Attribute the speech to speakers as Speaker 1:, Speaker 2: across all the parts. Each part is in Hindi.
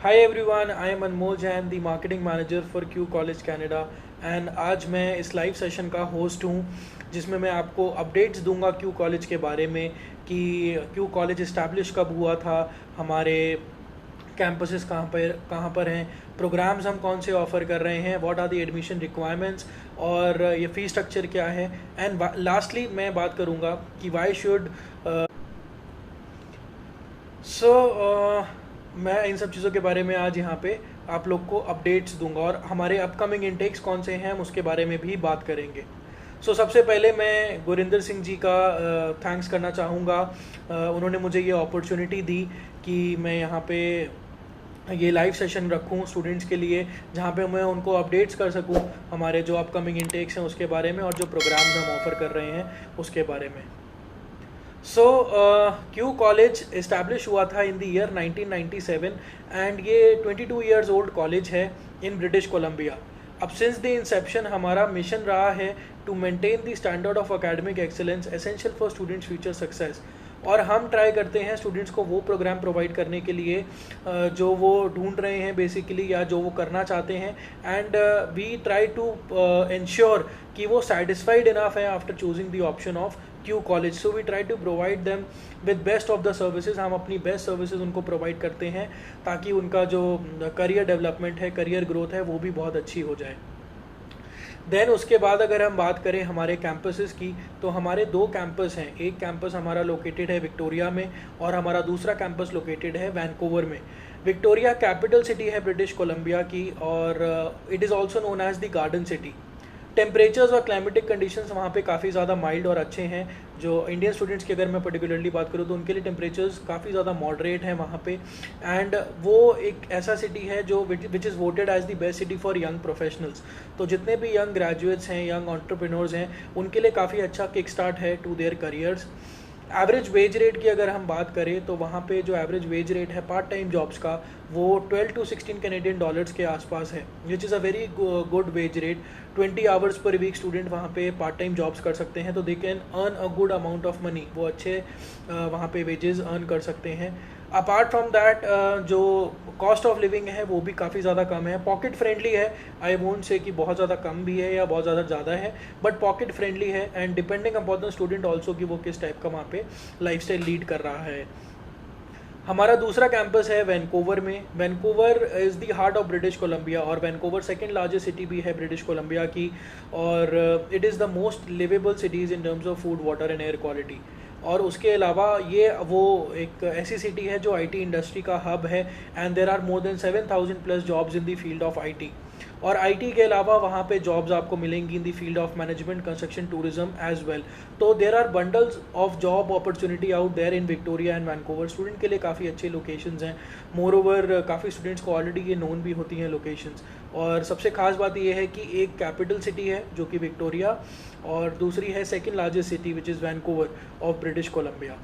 Speaker 1: Hi everyone, I am Anmol Jain, the marketing manager for Q College Canada and आज मैं इस लाइव सेशन का होस्ट हूँ जिसमें मैं आपको अपडेट्स दूंगा क्यू कॉलेज के बारे में कि क्यू कॉलेज इस्टेब्लिश कब हुआ था, हमारे कैंपसेस कहाँ पर हैं, प्रोग्राम्स हम कौन से ऑफ़र कर रहे हैं, what are the admission requirements और ये फ़ी स्ट्रक्चर क्या है। एंड लास्टली मैं बात करूँगा कि वाई शुड सो मैं इन सब चीज़ों के बारे में आज यहाँ पे आप लोग को अपडेट्स दूंगा और हमारे अपकमिंग इंटेक्स कौन से हैं हम उसके बारे में भी बात करेंगे। सबसे पहले मैं गुरिंदर सिंह जी का थैंक्स करना चाहूँगा। उन्होंने मुझे ये अपॉर्चुनिटी दी कि मैं यहाँ पे ये लाइव सेशन रखूँ स्टूडेंट्स के लिए, जहाँ पे मैं उनको अपडेट्स कर सकूँ हमारे जो अपकमिंग इंटेक्स हैं उसके बारे में और जो प्रोग्राम्स हम ऑफ़र कर रहे हैं उसके बारे में। क्यू कॉलेज इस्टेब्लिश हुआ था इन द ईयर 1997 एंड ये 22 ईयर्स ओल्ड कॉलेज है इन ब्रिटिश कोलंबिया। अब सिंस द इंसेप्शन हमारा मिशन रहा है to maintain the standard of academic excellence essential for students future success, और हम ट्राई करते हैं स्टूडेंट्स को वो प्रोग्राम प्रोवाइड करने के लिए जो वो ढूंढ रहे हैं बेसिकली या जो वो करना चाहते हैं। And we try to ensure कि वो सेटिस्फाइड इनफ है after choosing the option of Q college. So we try to provide them with best of the services. हम अपनी बेस्ट सर्विसेज उनको प्रोवाइड करते हैं ताकि उनका जो करियर डेवलपमेंट है, करियर ग्रोथ है, वो भी बहुत अच्छी हो जाए। देन उसके बाद अगर हम बात करें हमारे कैंपसेस की, तो हमारे दो कैंपस हैं। एक कैंपस हमारा लोकेटेड है विक्टोरिया में और हमारा दूसरा कैंपस लोकेटेड है वैंकूवर में। विक्टोरिया कैपिटल सिटी है ब्रिटिश कोलंबिया की और it is also known as the garden city. Temperatures और क्लाइमेटिक कंडीशंस वहाँ पे काफ़ी ज़्यादा माइल्ड और अच्छे हैं। जो इंडियन स्टूडेंट्स की अगर मैं पर्टिकुलरली बात करूँ तो उनके लिए टेम्परेचर्स काफ़ी ज़्यादा मॉडरेट हैं वहाँ पे। एंड वो एक ऐसा सिटी है जो which is voted as the best city for young professionals. तो जितने भी यंग ग्रेजुएट्स हैं, यंग एंटरप्रेन्योर्स हैं, उनके लिए काफ़ी अच्छा किक स्टार्ट है to their careers. Average wage rate की अगर हम बात करें तो वहाँ पे जो एवरेज वेज रेट है पार्ट टाइम जॉब्स का वो 12 to 16 कैनेडियन डॉलर्स के आसपास है, which is a very good wage rate. 20 hours per week student वहाँ पे पार्ट टाइम जॉब्स कर सकते हैं तो they can earn a good amount of money. वो अच्छे वहाँ पे वेजेस अर्न कर सकते हैं। अपार्ट फ्रॉम दैट जो कॉस्ट ऑफ लिविंग है वो भी काफ़ी ज़्यादा कम है, पॉकेट फ्रेंडली है। आई वोंट से कि बहुत ज़्यादा कम भी है या बहुत ज़्यादा है, बट पॉकेट फ्रेंडली है and depending upon the student also कि वो किस टाइप का वहाँ पे लाइफस्टाइल लीड कर रहा है। हमारा दूसरा कैंपस है वैंकूवर में। Vancouver is the heart of British Columbia और वैंकूवर सेकंड लार्जेस्ट सिटी भी है ब्रिटिश कोलंबिया की और it is the most liveable cities in terms of food, water and air quality. और उसके अलावा ये वो एक ऐसी सिटी है जो आईटी इंडस्ट्री का हब है and there are more than 7,000 plus jobs in the field of IT. और आईटी के अलावा वहाँ पे जॉब्स आपको मिलेंगी in the field of management, construction, tourism as well. तो there are bundles of job opportunity out there in Victoria and Vancouver. Student के लिए काफ़ी अच्छे लोकेशंस हैं। मोर ओवर काफ़ी स्टूडेंट्स को ऑलरेडी ये नोन भी होती हैं लोकेशंस। और सबसे खास बात यह है कि एक कैपिटल सिटी है जो कि विक्टोरिया और दूसरी है second largest city which is Vancouver of British Columbia.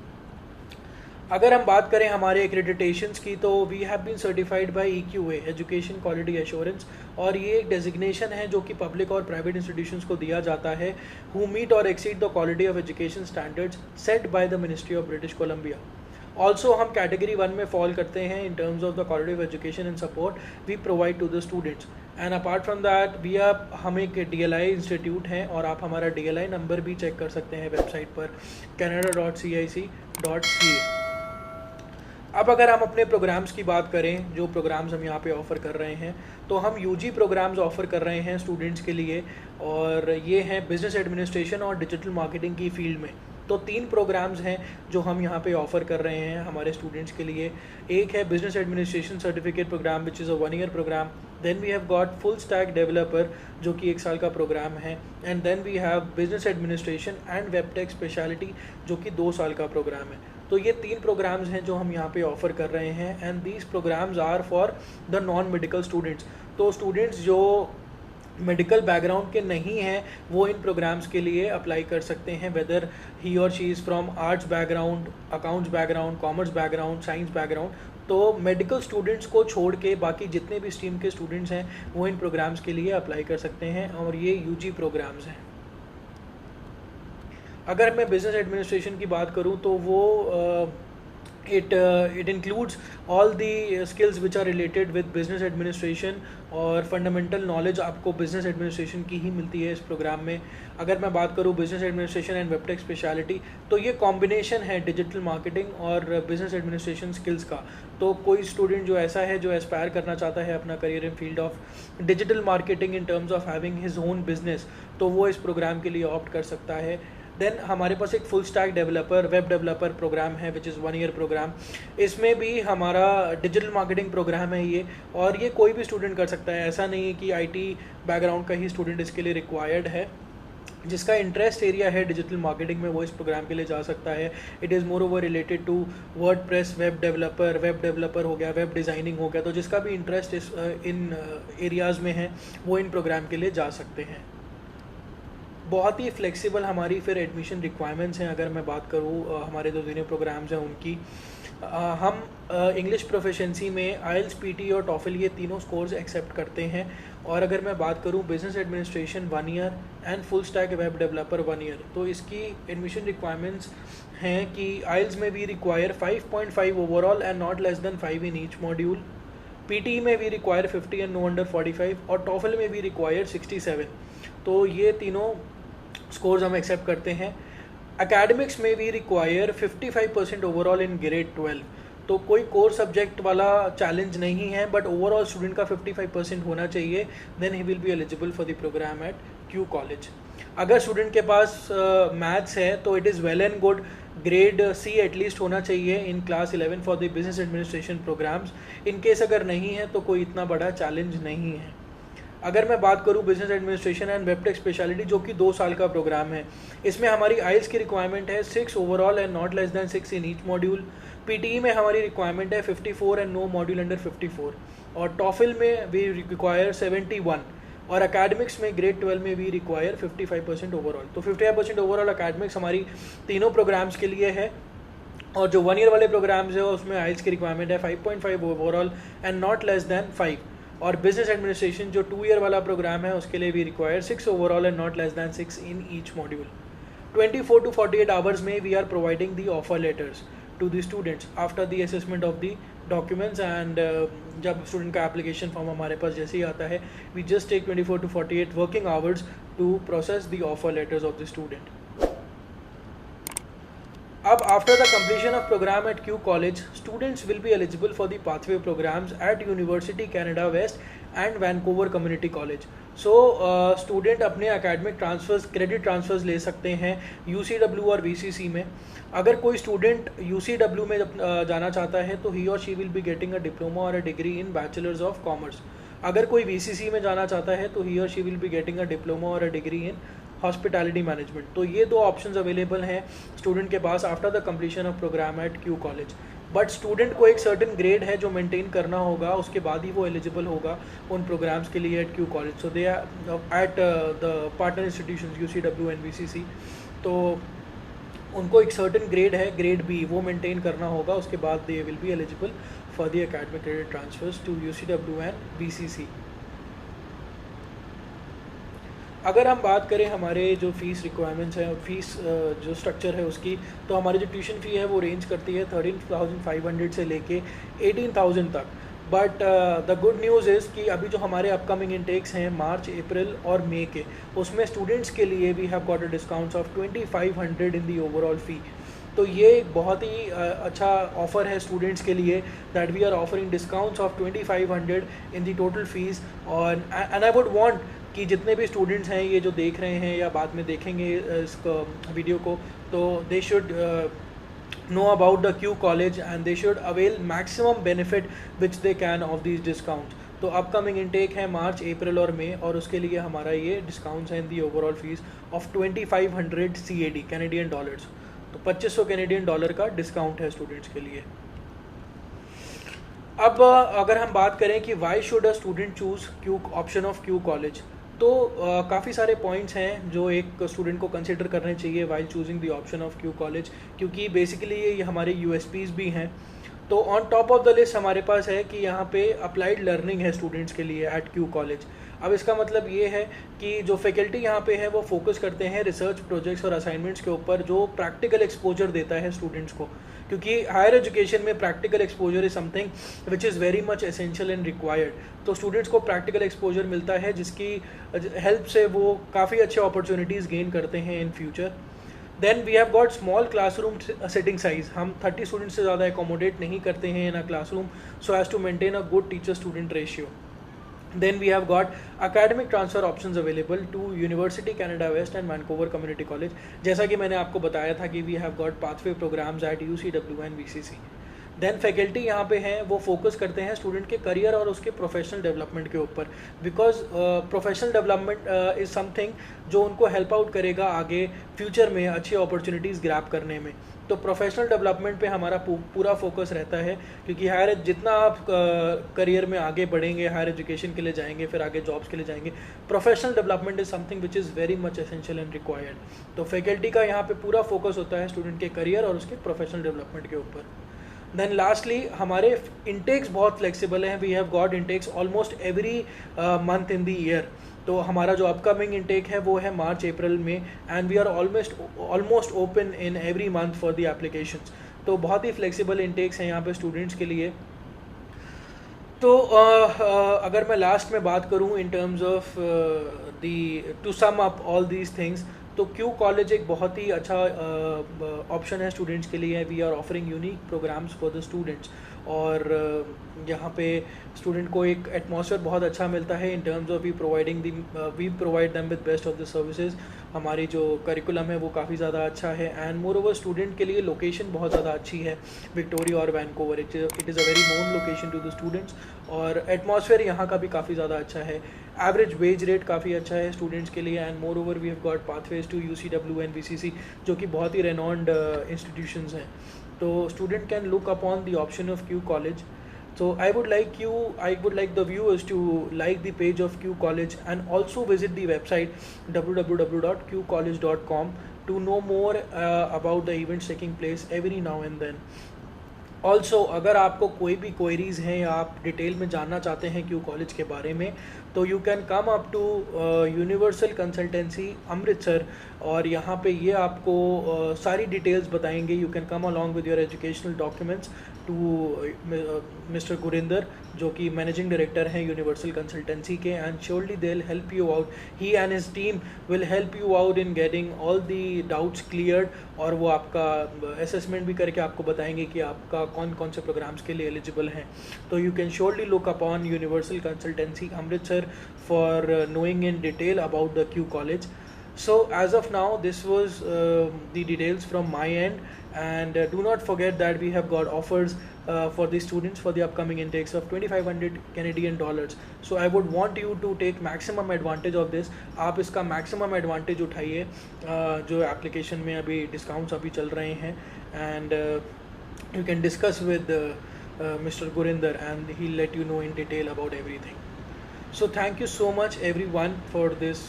Speaker 1: अगर हम बात करें हमारे एक्रेडिटेशंस की तो we have been certified by EQA, education quality assurance, और ये एक डेजिग्नेशन है जो कि पब्लिक और प्राइवेट इंस्टीट्यूशंस को दिया जाता है हु मीट और exceed the quality of education standards set by the ministry of British Columbia. Also हम कैटेगरी 1 में फॉल करते हैं in terms of the quality of education and support we provide to the students. And apart from that हम एक DLI इंस्टीट्यूट हैं और आप हमारा DLI नंबर भी चेक कर सकते हैं वेबसाइट पर canada.cic.ca। अब अगर हम अपने प्रोग्राम्स की बात करें, जो प्रोग्राम्स हम यहाँ पे ऑफ़र कर रहे हैं, तो हम UG प्रोग्राम्स ऑफ़र कर रहे हैं स्टूडेंट्स के लिए और ये हैं बिजनेस एडमिनिस्ट्रेशन और डिजिटल मार्केटिंग की फील्ड में। तो 3 प्रोग्राम्स हैं जो हम यहाँ पे ऑफ़र कर रहे हैं हमारे स्टूडेंट्स के लिए। एक है business administration certificate programme which is a 1 year programme. Then we have got full stack developer जो कि 1 साल का प्रोग्राम है। And then we have business administration and वेबटेक स्पेशलिटी जो कि 2 साल का प्रोग्राम है। तो ये 3 प्रोग्राम्स हैं जो हम यहाँ पे ऑफ़र कर रहे हैं and these programmes are for the non medical students. तो स्टूडेंट्स जो मेडिकल बैकग्राउंड के नहीं हैं वो इन प्रोग्राम्स के लिए अप्लाई कर सकते हैं, वेदर ही और she is from arts background, accounts background, commerce background, science background. तो मेडिकल स्टूडेंट्स को छोड़ के बाकी जितने भी स्ट्रीम के स्टूडेंट्स हैं वो इन प्रोग्राम्स के लिए अप्लाई कर सकते हैं और ये UG प्रोग्राम्स हैं। अगर मैं बिज़नेस एडमिनिस्ट्रेशन की बात करूँ तो वो it includes all the skills which are related with business administration, और फंडामेंटल नॉलेज आपको बिजनेस एडमिनिस्ट्रेशन की ही मिलती है इस प्रोग्राम में. अगर मैं बात करूँ बिजनेस एडमिनिस्ट्रेशन एंड वेबटेक स्पेशलिटी, तो ये कॉम्बिनेशन है डिजिटल मार्केटिंग और बिजनेस एडमिनिस्ट्रेशन स्किल्स का. तो कोई स्टूडेंट जो ऐसा है जो एस्पायर करना चाहता है अपना career in field of digital marketing in terms of having his own business, तो वो इस प्रोग्राम के लिए ऑप्ट कर सकता है. देन हमारे पास एक full stack developer web developer programme है विच इज़ 1 ईयर प्रोग्राम. इसमें भी हमारा डिजिटल मार्केटिंग प्रोग्राम है ये, और ये कोई भी स्टूडेंट कर सकता है. ऐसा नहीं है कि आईटी बैकग्राउंड का ही स्टूडेंट इसके लिए रिक्वायर्ड है. जिसका इंटरेस्ट एरिया है डिजिटल मार्केटिंग में वो इस प्रोग्राम के लिए जा सकता है. It is moreover related to WordPress web developer हो गया, वेब डिज़ाइनिंग हो गया. तो जिसका भी इंटरेस्ट इन एरियाज़ में है वो इन प्रोग्राम के लिए जा सकते हैं. बहुत ही फ्लेक्सिबल हमारी फिर एडमिशन रिक्वायरमेंट्स हैं. अगर मैं बात करूँ हमारे जो दोनों प्रोग्राम्स हैं उनकी, हम इंग्लिश प्रोफिशिएंसी में आइल्स, पीटी और टॉफल ये तीनों स्कोर्स एक्सेप्ट करते हैं. और अगर मैं बात करूँ business administration 1 year and full stack web developer 1 year, तो इसकी एडमिशन रिक्वायरमेंट्स हैं कि आइल्स में we require 5.5 overall and not less than 5 in each module. PT में we require 50 and no under 45, और टॉफल में वी रिक्वायर 67. तो ये तीनों स्कोर्स हम एक्सेप्ट करते हैं. एकेडमिक्स में we require 55% overall in grade 12. तो कोई कोर सब्जेक्ट वाला चैलेंज नहीं है, बट ओवरऑल स्टूडेंट का 55% होना चाहिए. Then he will be eligible for the programme at Q college. अगर स्टूडेंट के पास मैथ्स है तो it is well and good. Grade C at least होना चाहिए in class 11 for the business administration programmes. In case अगर नहीं है तो कोई इतना बड़ा चैलेंज नहीं है. अगर मैं बात करूं बिजनेस एडमिनिस्ट्रेशन एंड वेबटेक स्पेशलिटी जो कि 2 साल का प्रोग्राम है, इसमें हमारी आइल्स की रिक्वायरमेंट है 6 overall and not less then 6 in each module. PTE में हमारी रिक्वायरमेंट है 54 एंड नो मॉड्यूल अंडर 54, और टॉफल में वी रिक्वायर 71, और अकेडमिक्स में ग्रेड 12 में वी रिक्वायर 55% ओवरऑल. तो 55% ओवरऑल अकेडमिक्स हमारी तीनों प्रोग्राम्स के लिए है. और जो 1 ईयर वाले प्रोग्राम्स है उसमें आइल्स की रिक्वायरमेंट है 5.5 overall and not less than 5. और बिजनेस एडमिनिस्ट्रेशन जो 2 ईयर वाला प्रोग्राम है उसके लिए we require 6 overall and not less than 6 in each module. 24 to 48 hours में we are providing the offer letters to the students after the assessment of the documents. And जब स्टूडेंट का एप्लीकेशन फॉर्म हमारे पास जैसे ही आता है, we just take 24 to 48 working hours to process the offer letters of the student. अब after the completion of program at Q College, students will be eligible for the pathway programs at University Canada West and Vancouver Community College. So student अपने एकेडमिक ट्रांसफर्स, क्रेडिट ट्रांसफर्स ले सकते हैं UCW और VCC में. अगर कोई स्टूडेंट UCW में जाना चाहता है तो ही और she will be getting a diploma और a degree in bachelors of commerce. अगर कोई VCC में जाना चाहता है तो ही और she will be getting a diploma और a degree in hospitality management. तो ये 2 ऑप्शंस अवेलेबल हैं स्टूडेंट के पास after the completion of programme at Q college. But student को एक सर्टेन ग्रेड है जो मेंटेन करना होगा, उसके बाद ही वो एलिजिबल होगा उन प्रोग्राम्स के लिए at Q college. So they are at the partner institutions UCW and VCC. तो उनको एक सर्टेन ग्रेड है, ग्रेड B, वो मेंटेन करना होगा. उसके बाद they will be eligible for the academic credit transfers to UCW and VCC. अगर हम बात करें हमारे जो फ़ीस रिक्वायरमेंट्स हैं, फ़ीस जो स्ट्रक्चर है उसकी, तो हमारी जो ट्यूशन फ़ी है वो रेंज करती है 13,500 से लेके 18,000 तक. But the good news is कि अभी जो हमारे अपकमिंग इनटेक्स हैं मार्च, अप्रैल और मई के, उसमें स्टूडेंट्स के लिए we have got a discounts of 2,500 in the overall fee. तो ये एक बहुत ही अच्छा ऑफ़र है स्टूडेंट्स के लिए, that we are offering discounts of 2,500 in the total fees. और एंड आई वुड वांट कि जितने भी स्टूडेंट्स हैं ये जो देख रहे हैं या बाद में देखेंगे इस वीडियो को, तो they should know about the Q college and they should avail maximum benefit which they can of these discount. तो अपकमिंग इनटेक है मार्च, अप्रैल और मई, और उसके लिए हमारा ये डिस्काउंट्स हैं in the overall fees of 2,500 CAD Canadian dollars. तो 2,500 कैनेडियन डॉलर का डिस्काउंट है स्टूडेंट्स के लिए. अब अगर हम बात करें कि why should a student choose Q option of Q college, तो काफ़ी सारे पॉइंट्स हैं जो एक स्टूडेंट को कंसिडर करने चाहिए while choosing the option of Q college, क्योंकि बेसिकली ये हमारे USPs भी हैं. तो on top of the list हमारे पास है कि यहाँ पे अप्लाइड लर्निंग है स्टूडेंट्स के लिए एट क्यू कॉलेज। अब इसका मतलब ये है कि जो फैकल्टी यहाँ पे है वो फोकस करते हैं रिसर्च प्रोजेक्ट्स और असाइनमेंट्स के ऊपर, जो प्रैक्टिकल एक्सपोजर देता है स्टूडेंट्स को, क्योंकि हायर एजुकेशन में practical exposure is something which is very much essential and required. तो स्टूडेंट्स को प्रैक्टिकल एक्सपोजर मिलता है जिसकी हेल्प से वो काफ़ी अच्छे अपॉर्चुनिटीज़ गेन करते हैं in future. Then we have got small classroom sitting size, हम 30 स्टूडेंट्स से ज़्यादा एकोमोडेट नहीं करते हैं in a classroom so as to maintain a good teacher student ratio. Then we have got academic transfer options available to University Canada West and Vancouver Community College। जैसा कि मैंने आपको बताया था कि we have got pathway programs at UCW and VCC। Then faculty यहाँ पे हैं वो फोकस करते हैं स्टूडेंट के करियर और उसके प्रोफेशनल डेवलपमेंट के ऊपर, because professional development is something जो उनको हेल्प आउट करेगा आगे फ्यूचर में अच्छी अपॉर्चुनिटीज़ ग्रैब करने में। तो प्रोफेशनल डेवलपमेंट पे हमारा पूरा फोकस रहता है, क्योंकि हायर जितना आप करियर में आगे बढ़ेंगे, हायर एजुकेशन के लिए जाएंगे, फिर आगे जॉब्स के लिए जाएंगे, professional development is something which is very much essential and required. तो फैकल्टी का यहाँ पे पूरा फोकस होता है स्टूडेंट के करियर और उसके प्रोफेशनल डेवलपमेंट के ऊपर। देन लास्टली हमारे इंटेक्स बहुत फ्लेक्सिबल हैं, we have got intakes almost every month in the year. तो हमारा जो अपकमिंग इंटेक है वो है मार्च अप्रैल में, and we are almost open in every month for the applications. तो बहुत ही फ्लेक्सिबल इंटेक्स हैं यहाँ पे स्टूडेंट्स के लिए। तो अगर मैं लास्ट में बात करूँ in terms of to sum up all these things, तो क्यू कॉलेज एक बहुत ही अच्छा ऑप्शन है स्टूडेंट्स के लिए। We are offering unique programmes for the students, और यहाँ पे स्टूडेंट को एक एटमॉस्फेयर बहुत अच्छा मिलता है in terms of we provide them with best of the services. हमारी जो करिकुलम है वो काफ़ी ज़्यादा अच्छा है, एंड मोर ओवर स्टूडेंट के लिए लोकेशन बहुत ज़्यादा अच्छी है, विक्टोरिया और Vancouver. It is a very known location to the students, और एटमॉस्फेयर यहाँ का भी काफ़ी ज़्यादा अच्छा है। एवरेज वेज रेट काफ़ी अच्छा है स्टूडेंट्स के लिए, and moreover we have got pathways to UCW and VCC, जो कि बहुत ही रेनॉन्ड इंस्टीट्यूशंस हैं। तो student can look upon the option of Q college. So I would like the viewers to like the page of Q College, and also visit the website www.qcollege.com to know more about the events taking place every now and then. Also अगर आपको कोई भी क्वेरीज हैं या आप डिटेल में जानना चाहते हैं क्यू कॉलेज के बारे में, तो you can come up to universal consultancy Amritsar, और यहाँ पे ये आपको सारी डिटेल्स बताएंगे। You can come along with your educational documents to mister Gurinder, जो कि मैनेजिंग डायरेक्टर हैं यूनिवर्सल कंसल्टेंसी के, and surely they will help you out. He and his team will help you out in getting all the doubts cleared, और वो आपका असेसमेंट भी करके आपको बताएंगे कि आपका कौन कौन से प्रोग्राम्स के लिए एलिजिबल हैं। तो you can surely look upon universal consultancy Amritsar for knowing in detail about the Q College. So as of now, this was the details from my end, and do not forget that we have got offers for the students for the upcoming intakes of 2500 Canadian dollars. So I would want you to take maximum advantage of this. आप इसका maximum advantage उठाइए, जो application में अभी discounts अभी चल रहे हैं, and you can discuss with Mr. Gurinder, and he'll let you know in detail about everything. So thank you so much everyone for this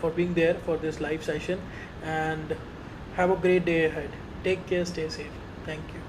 Speaker 1: for being there for this live session, and have a great day ahead. Take care, stay safe. Thank you.